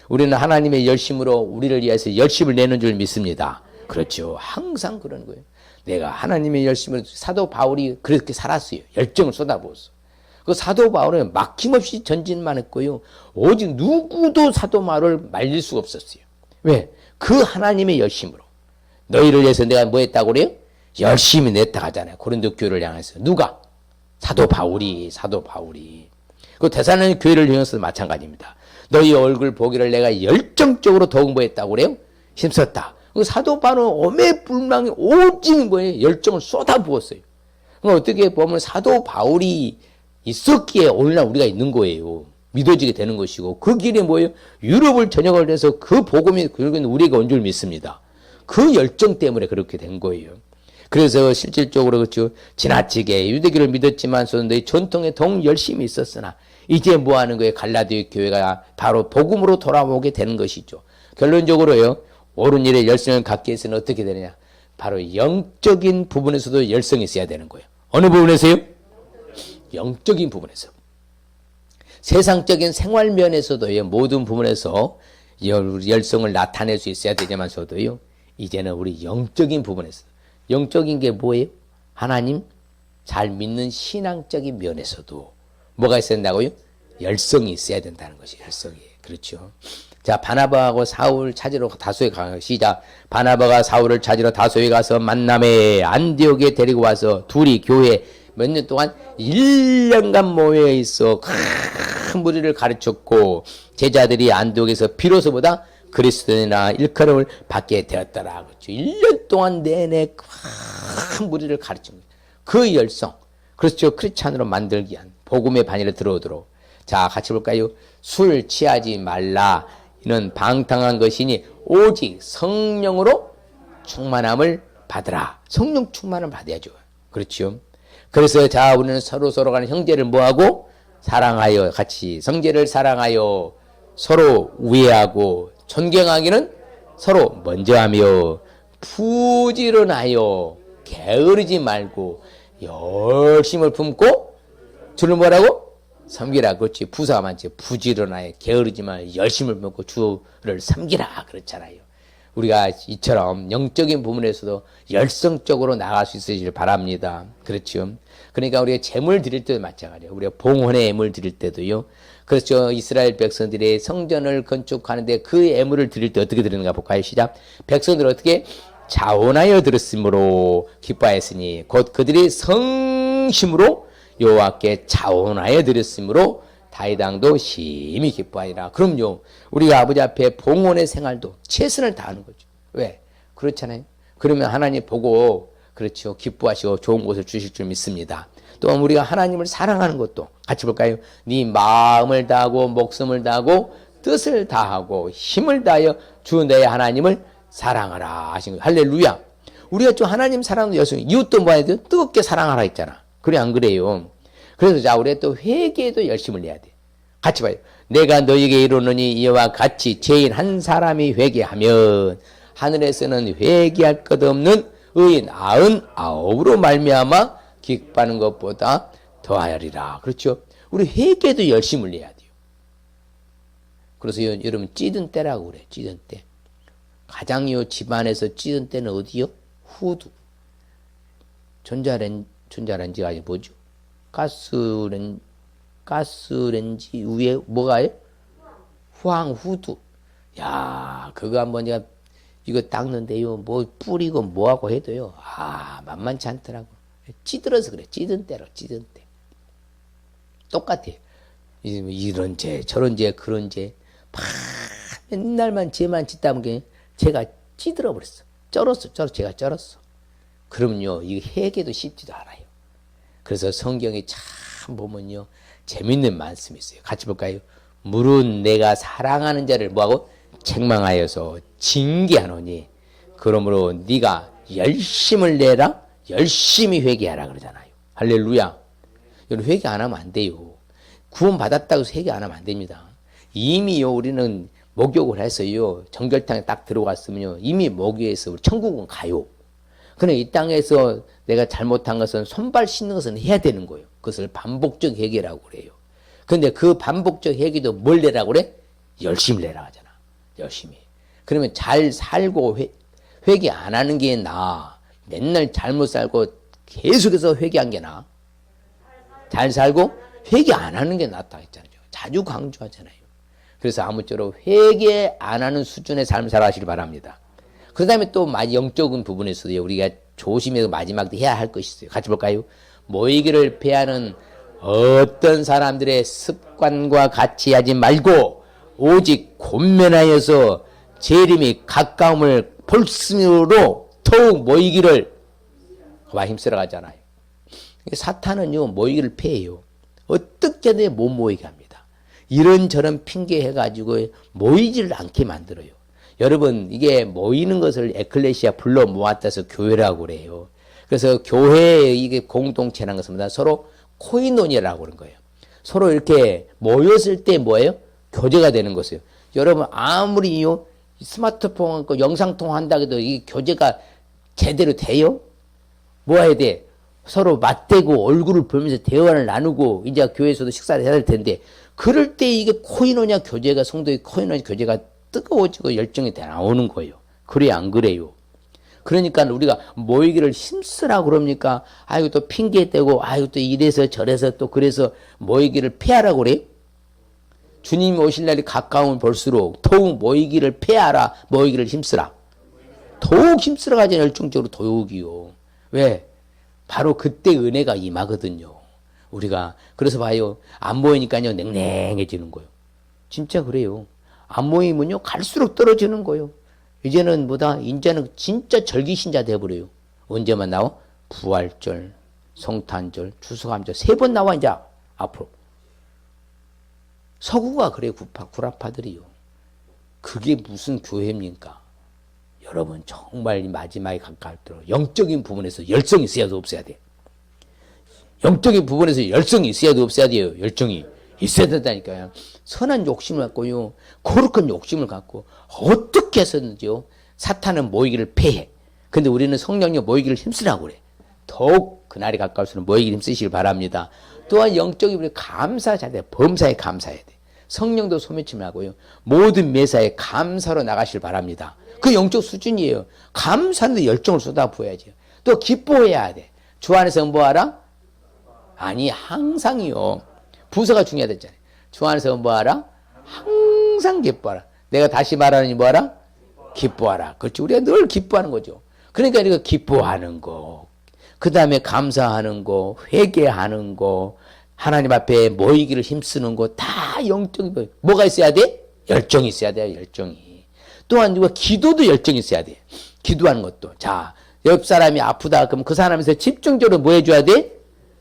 우리는 하나님의 열심으로 우리를 위해서 열심을 내는 줄 믿습니다. 그렇죠. 항상 그런 거예요. 내가 하나님의 열심으로 사도 바울이 그렇게 살았어요. 열정을 쏟아부었어. 그 사도 바울은 막힘없이 전진만 했고요. 오직 누구도 사도 바울을 말릴 수가 없었어요. 왜? 그 하나님의 열심으로. 너희를 위해서 내가 뭐 했다고 그래요? 열심히 냈다 하잖아요. 고린도 교회를 향해서. 누가? 사도 바울이. 그 데살로니가 교회를 향해서도 마찬가지입니다. 너희 얼굴 보기를 내가 열정적으로 더욱 뭐 했다고 그래요? 힘썼다. 그 사도 바울은 오매불망이 오직 뭐예요? 열정을 쏟아부었어요. 어떻게 보면 사도 바울이 있었기에 오늘날 우리가 있는 거예요. 믿어지게 되는 것이고 그 길이 뭐예요? 유럽을 전역을 해서 그 복음이 결국은 우리가 온 줄 믿습니다. 그 열정 때문에 그렇게 된 거예요. 그래서 실질적으로 그렇죠. 지나치게 유대교를 믿었지만서 너희 전통에 더욱 열심히 있었으나 이제 뭐 하는 거예요? 갈라디아 교회가 바로 복음으로 돌아오게 되는 것이죠. 결론적으로요. 옳은 일에 열성을 갖기 위해서는 어떻게 되느냐? 바로 영적인 부분에서도 열성이 있어야 되는 거예요. 어느 부분에서요? 영적인 부분에서. 세상적인 생활 면에서도요, 모든 부분에서 열성을 나타낼 수 있어야 되지만서도요, 이제는 우리 영적인 부분에서. 영적인 게 뭐예요? 하나님 잘 믿는 신앙적인 면에서도 뭐가 있어야 된다고요? 열성이 있어야 된다는 것이 열성이에요. 그렇죠. 자, 바나바하고 사울 찾으러 다소에 가, 시작. 바나바가 사울을 찾으러 다소에 가서 만남에 안디옥에 데리고 와서 둘이 교회 몇 년 동안 1년간 모여 있어 큰 무리를 가르쳤고 제자들이 안디옥에서 비로소보다 그리스도인이나 일컬음을 받게 되었더라. 그렇죠. 1년 동안 내내 큰 무리를 가르친 거예요. 그 열성. 그렇죠. 크리스찬으로 만들기 위한 복음의 반열에 들어오도록. 자, 같이 볼까요? 술 취하지 말라. 이는 방탕한 것이니 오직 성령으로 충만함을 받으라. 성령 충만을 받아야죠. 그렇죠. 그래서 자, 우리는 서로 간에 형제를 뭐하고? 사랑하여 같이 성제를 사랑하여 서로 우애하고 존경하기는 서로 먼저 하며 부지런하여 게으르지 말고 열심을 품고 주를 뭐라고? 섬기라. 그렇지. 부사만 부지런하여 게으르지 말고 열심을 품고 주를 섬기라. 그렇잖아요. 우리가 이처럼 영적인 부분에서도 열성적으로 나갈 수 있으시길 바랍니다. 그렇죠. 그러니까 우리가 제물 드릴 때도 마찬가지예요. 우리가 봉헌의 예물 드릴 때도요. 그렇죠. 이스라엘 백성들이 성전을 건축하는데 그 예물을 드릴 때 어떻게 드리는가 볼까요? 시작. 백성들 어떻게? 자원하여 드렸으므로 기뻐하였으니 곧 그들이 성심으로 여호와께 자원하여 드렸으므로 다윗 왕도 심히 기뻐하리라. 그럼요. 우리가 아버지 앞에 봉헌의 생활도 최선을 다하는 거죠. 왜? 그렇잖아요. 그러면 하나님 보고 그렇죠. 기뻐하시고 좋은 곳을 주실 줄 믿습니다. 또 우리가 하나님을 사랑하는 것도 같이 볼까요? 네 마음을 다하고 목숨을 다하고 뜻을 다하고 힘을 다하여 주 너의 하나님을 사랑하라 하신 거예요. 할렐루야. 우리가 좀 하나님 사랑하는 여성 이웃도 뭐야 돼요? 뜨겁게 사랑하라 했잖아. 그래 안 그래요? 그래서 자, 우리가 또 회개에도 열심을 내야 돼. 같이 봐요. 내가 너에게 이르노니 이와 같이 죄인 한 사람이 회개하면 하늘에서는 회개할 것 없는 의인 99으로 말미암아 기뻐하는 것보다 더하리라. 그렇죠? 우리 회개도 열심을 내야 돼요. 그래서 여러분 찌든 때라고 그래. 찌든 때. 가장요 집안에서 찌든 때는 어디요? 후두. 전자레인지가 아니 뭐죠? 가스렌지 위에 뭐가요? 후두. 야, 그거 한번 제가 이거 닦는데요. 뭐 뿌리고 뭐하고 해도요. 만만치 않더라고. 찌들어서 그래. 찌든 때로 찌든 때. 똑같아요. 이런 죄, 저런 죄, 그런 죄. 맨날만 죄만 짓다 보니까 제가 찌들어 버렸어. 제가 쩔었어. 그럼요. 이 회개도 쉽지도 않아요. 그래서 성경에 참 보면요. 재밌는 말씀이 있어요. 같이 볼까요? 물은 내가 사랑하는 자를 뭐하고? 책망하여서 징계하노니 그러므로 네가 열심을 내라. 열심히 회개하라 그러잖아요. 할렐루야. 여러분 회개 안 하면 안 돼요. 구원 받았다고 해서 회개 안 하면 안 됩니다. 이미요 우리는 목욕을 해서요 정결탕에 딱 들어갔으면요 이미 목욕해서 천국은 가요. 그런데 이 땅에서 내가 잘못한 것은 손발 씻는 것은 해야 되는 거예요. 그것을 반복적 회개라고 그래요. 그런데 그 반복적 회개도 뭘 내라고 그래? 열심히 내라 하잖아. 열심히. 그러면 잘 살고 회개 안 하는 게 나아. 맨날 잘못 살고 계속해서 회개한 게 나아. 잘 살고 회개 안 하는 게 낫다 했잖아요. 자주 강조하잖아요. 그래서 아무쪼록 회개 안 하는 수준의 삶을 살아가시길 바랍니다. 그 다음에 또 영적인 부분에서도 우리가 조심해서 마지막에 해야 할 것이 있어요. 같이 볼까요? 모이기를 패하는 어떤 사람들의 습관과 같이 하지 말고 오직 권면하여서 재림이 가까움을 볼수록 더욱 모이기를 힘쓰러 가잖아요. 사탄은요 모이기를 패해요. 어떻게든 못 모이게 합니다. 이런저런 핑계 해가지고 모이지를 않게 만들어요. 여러분 이게 모이는 것을 에클레시아 불러 모았다서 교회라고 그래요. 그래서 교회의 이게 공동체라는 것은 서로 코이노니라고 그런 거예요. 서로 이렇게 모였을 때 뭐예요? 교제가 되는 것이에요. 여러분 아무리요 스마트폰 영상통화 한다고 해도 이 교제가 제대로 돼요? 뭐 해야 돼? 서로 맞대고 얼굴을 보면서 대화를 나누고 이제 교회에서도 식사를 해야 될 텐데 그럴 때 이게 코이노냐 교제가 성도의 코이노냐 교제가 뜨거워지고 열정이 나오는 거예요. 그래 안 그래요? 그러니까 우리가 모이기를 힘쓰라고 그럽니까? 아이고 또 핑계대고 아이고 또 이래서 저래서 또 그래서 모이기를 폐하라고 그래요? 주님 오실 날이 가까우면 볼수록 더욱 모이기를 폐하라, 모이기를 힘쓰라. 더욱 힘쓰러 가자 열정적으로 더욱이요. 왜? 바로 그때 은혜가 임하거든요. 우리가 그래서 봐요. 안 모이니까요 냉랭해지는 거예요. 진짜 그래요. 안 모이면요 갈수록 떨어지는 거예요. 이제는 뭐다? 이제는 진짜 절기신자 돼버려요. 언제만 나와? 부활절, 성탄절, 추수감절 3번 나와 이제 앞으로. 서구가 그래 구라파들이요. 그게 무슨 교회입니까? 여러분 정말 마지막에 가까울수록 영적인 부분에서 열성이 있어야 돼 없어야 돼? 영적인 부분에서 열성이 있어야 돼 없어야 돼요? 열정이 있어야 된다니까요. 선한 욕심을 갖고요. 거룩한 욕심을 갖고 어떻게 해서든지요. 사탄은 모이기를 패해. 근데 우리는 성령님 모이기를 힘쓰라고 그래. 더욱 그날이 가까울수록 모이기를 힘쓰시길 바랍니다. 또한 영적인 분이 감사 잘 돼. 범사에 감사해야 돼. 성령도 소매치 말고요. 모든 매사에 감사로 나가시길 바랍니다. 그 영적 수준이에요. 감사하는데 열정을 쏟아부어야죠. 또 기뻐해야 돼. 주 안에서 뭐하라? 아니 항상이요. 부서가 중요하다잖아요. 주 안에서 뭐하라? 항상 기뻐하라. 내가 다시 말하느니 뭐하라? 기뻐하라. 그렇지. 우리가 늘 기뻐하는 거죠. 그러니까 우리가 기뻐하는 거, 그 다음에 감사하는 거, 회개하는 거, 하나님 앞에 모이기를 힘쓰는 거 다 영적인 거. 뭐가 있어야 돼? 열정이 있어야 돼요. 열정이. 또한 누가 기도도 열정이 있어야 돼. 기도하는 것도. 자, 옆 사람이 아프다 그러면 그 사람에서 집중적으로 뭐 해줘야 돼?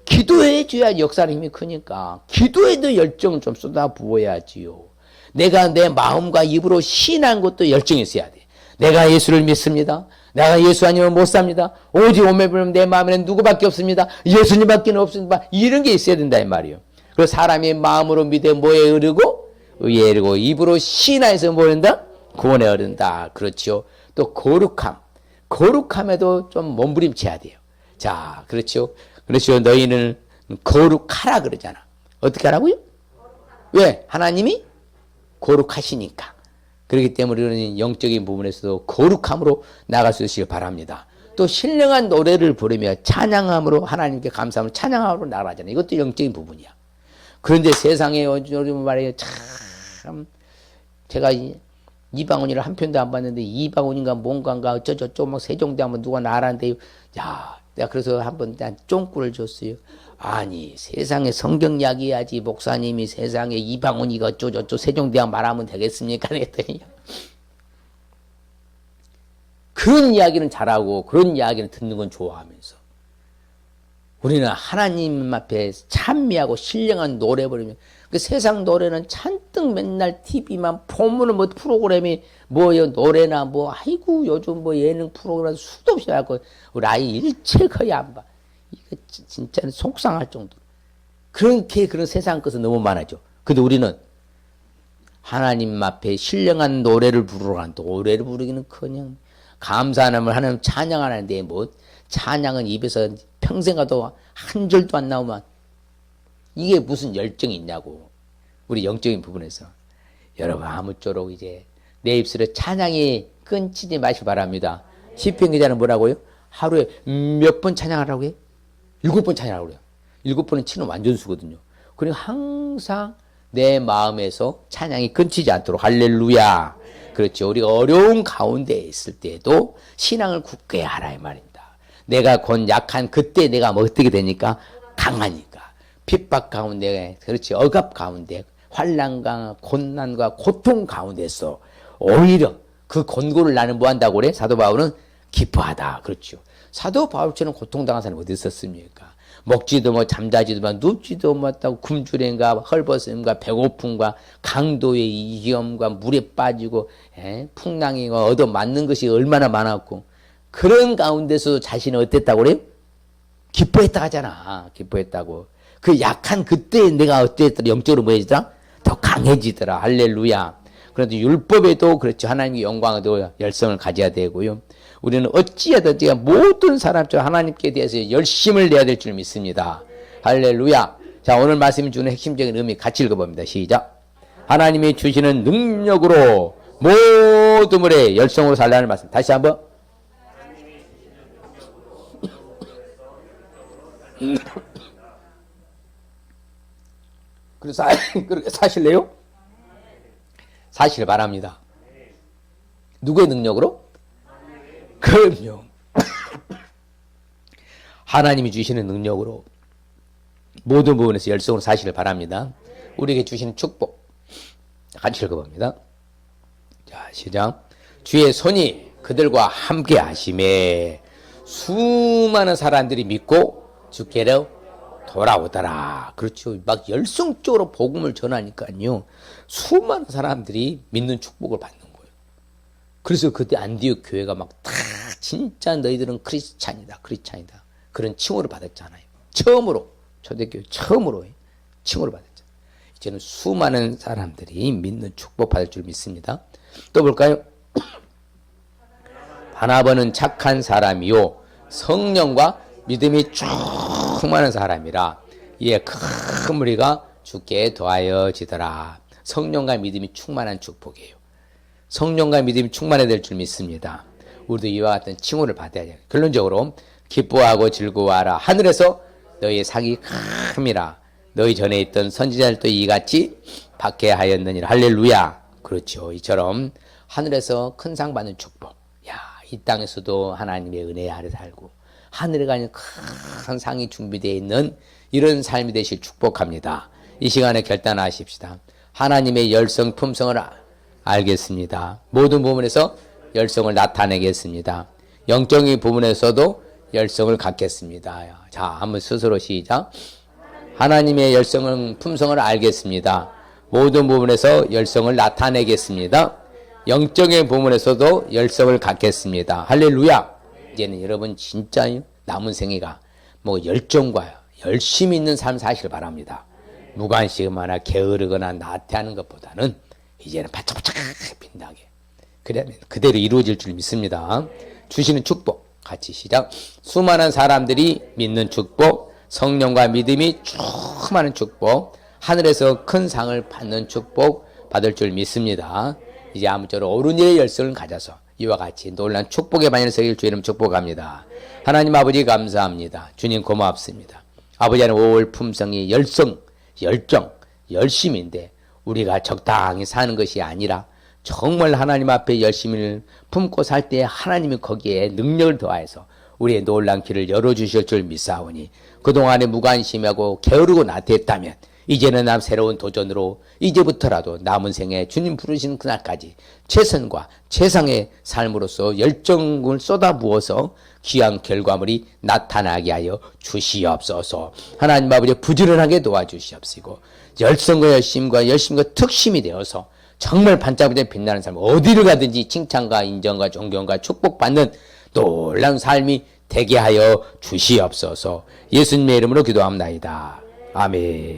기도해 줘야 역사는 힘이 크니까. 기도에도 열정을 좀 쏟아 부어야지요. 내가 내 마음과 입으로 시인한 것도 열정이 있어야 돼. 내가 예수를 믿습니다. 내가 예수 아니면 못 삽니다. 오직 오매불면 내 마음에는 누구밖에 없습니다. 예수님밖에 없습니다. 이런 게 있어야 된다 이 말이에요. 그리고 사람이 마음으로 믿어 뭐에 이르고 의에 이르고 입으로 시인하여서 뭐 한다? 구원에 이른다. 그렇죠. 또 거룩함. 거룩함에도 좀 몸부림쳐야 돼요. 자, 그렇죠. 그렇죠. 너희는 거룩하라 그러잖아. 어떻게 하라고요? 왜? 하나님이 거룩하시니까. 그렇기 때문에 우리는 영적인 부분에서도 거룩함으로 나갈 수 있으시길 바랍니다. 또 신령한 노래를 부르며 찬양함으로 하나님께 감사함으로 찬양함으로 나가잖아요. 이것도 영적인 부분이야. 그런데 세상에 요즘 말이에요. 참 제가 이방원이를 한 편도 안 봤는데 이방원인가 뭔가인가 어쩌저쩌고 막 세종대 하면 누가 나라는데요. 야, 내가 그래서 한번 쫑꾸를 줬어요. 아니 세상에 성경 이야기해야지 목사님이 세상에 이방원이가 어쩌저쩌고 세종대왕 말하면 되겠습니까? 그랬더니 그런 이야기는 잘하고 그런 이야기는 듣는 건 좋아하면서 우리는 하나님 앞에 찬미하고 신령한 노래 부르면 그 세상 노래는 잔뜩 맨날 TV만 보면은 뭐 프로그램이 뭐요 노래나 뭐 아이고 요즘 뭐 예능 프로그램 수도 없이 하고 우리 아이 일체 거의 안 봐. 이거 진짜 속상할 정도로 그렇게 그런 세상 것은 너무 많아져. 근데 우리는 하나님 앞에 신령한 노래를 부르러 간다. 노래를 부르기는커녕 감사함을 하나님 찬양하는데 뭐 찬양은 입에서 평생 가도 한 절도 안 나오면 이게 무슨 열정이 있냐고. 우리 영적인 부분에서 여러분 아무쪼록 이제 내 입술에 찬양이 끊치지 마시기 바랍니다. 시편 기자는 뭐라고요? 하루에 몇 번 찬양하라고 해? 7번 찬양하라고 그래요. 7번은 치는 완전수거든요. 그러니까 항상 내 마음에서 찬양이 끊치지 않도록 할렐루야. 그렇죠. 우리가 어려운 가운데 있을 때도 신앙을 굳게 하라 이 말입니다. 내가 곧 약한 그때 내가 뭐 어떻게 되니까? 강하니까. 핍박 가운데, 그렇지. 억압 가운데, 환난과 곤난과 고통 가운데서 오히려 그 권고를 나는 뭐 한다고 그래? 사도 바울은 기뻐하다. 그렇죠. 사도 바울처럼 고통당한 사람이 어디 있었습니까? 먹지도 뭐 잠자지도 뭐 눕지도 못하고 굶주림과 헐벗음과 배고픔과 강도의 이기움과 물에 빠지고 풍랑이가 얻어맞는 것이 얼마나 많았고 그런 가운데서 자신이 어땠다고 그래요? 기뻐했다 하잖아. 기뻐했다고. 그 약한 그때 내가 어땠더라? 영적으로 뭐해지더라? 더 강해지더라. 할렐루야. 그런데 율법에도 그렇죠. 하나님의 영광에도 열성을 가져야 되고요. 우리는 어찌하든 제가 모든 사람처럼 하나님께 대해서 열심을 내야 될 줄 믿습니다. 할렐루야. 자, 오늘 말씀이 주는 핵심적인 의미 같이 읽어봅니다. 시작. 하나님이 주시는 능력으로 모든 물에 열성으로 살라는 말씀. 다시 한번. 그래서 그렇게 사실래요? 사실 바랍니다. 누구의 능력으로? 그럼요. 하나님이 주시는 능력으로 모든 부분에서 열성으로 사시길 바랍니다. 우리에게 주시는 축복 같이 읽어봅니다. 자, 시작. 주의 손이 그들과 함께 하심에 수많은 사람들이 믿고 주께로 돌아오더라. 그렇죠. 막 열성적으로 복음을 전하니까요. 수많은 사람들이 믿는 축복을 받는 거예요. 그래서 그때 안디옥 교회가 막 다 진짜 너희들은 크리스찬이다. 크리스찬이다. 그런 칭호를 받았잖아요. 처음으로 초대교회 처음으로 칭호를 받았잖아요. 이제는 수많은 사람들이 믿는 축복 받을 줄 믿습니다. 또 볼까요? 바나바는 착한 사람이요 성령과 믿음이 충만한 사람이라 이에 큰 무리가 주께 더하여지더라. 성령과 믿음이 충만한 축복이에요. 성령과 믿음이 충만해야 될 줄 믿습니다. 우리도 이와 같은 칭호를 받아야 돼요. 결론적으로 기뻐하고 즐거워하라. 하늘에서 너희의 상이 큼이라. 너희 전에 있던 선지자들도 이같이 받게 하였느니라. 할렐루야. 그렇죠. 이처럼 하늘에서 큰 상 받는 축복. 야, 이 땅에서도 하나님의 은혜 아래 살고 하늘에 가는 큰 상이 준비되어 있는 이런 삶이 되실 축복합니다. 이 시간에 결단하십시다. 하나님의 열성 품성을 알겠습니다. 모든 부분에서 열성을 나타내겠습니다. 영적인 부분에서도 열성을 갖겠습니다. 자, 한번 스스로 시작. 하나님의 열성은 품성을 알겠습니다. 모든 부분에서 열성을 나타내겠습니다. 영적인 부분에서도 열성을 갖겠습니다. 할렐루야. 이제는 여러분 진짜 남은 생애가 뭐 열정과 열심히 있는 삶 사시길 바랍니다. 무관심하거나 게으르거나 나태하는 것보다는 이제는 바짝바짝 빛나게 그러면 그대로 이루어질 줄 믿습니다. 주시는 축복 같이 시작. 수많은 사람들이 믿는 축복, 성령과 믿음이 충만한 축복, 하늘에서 큰 상을 받는 축복 받을 줄 믿습니다. 이제 아무쪼록 옳은 일의 열성을 가져서 이와 같이 놀란 축복의 반열에 서길 주의 이름 축복합니다. 하나님 아버지 감사합니다. 주님 고맙습니다. 아버지 하나님 5월 품성이 열성, 열정, 열심인데 우리가 적당히 사는 것이 아니라 정말 하나님 앞에 열심을 품고 살 때 하나님이 거기에 능력을 더하여서 우리의 놀란 길을 열어주실 줄 믿사오니 그동안에 무관심하고 게으르고 나태했다면 이제는 새로운 도전으로 이제부터라도 남은 생에 주님 부르시는 그날까지 최선과 최상의 삶으로서 열정을 쏟아부어서 귀한 결과물이 나타나게 하여 주시옵소서. 하나님 아버지 부지런하게 도와주시옵시고 열성과 열심과 특심이 되어서 정말 반짝반짝 빛나는 삶, 어디를 가든지 칭찬과 인정과 존경과 축복받는 놀라운 삶이 되게 하여 주시옵소서. 예수님의 이름으로 기도합나이다. 아멘.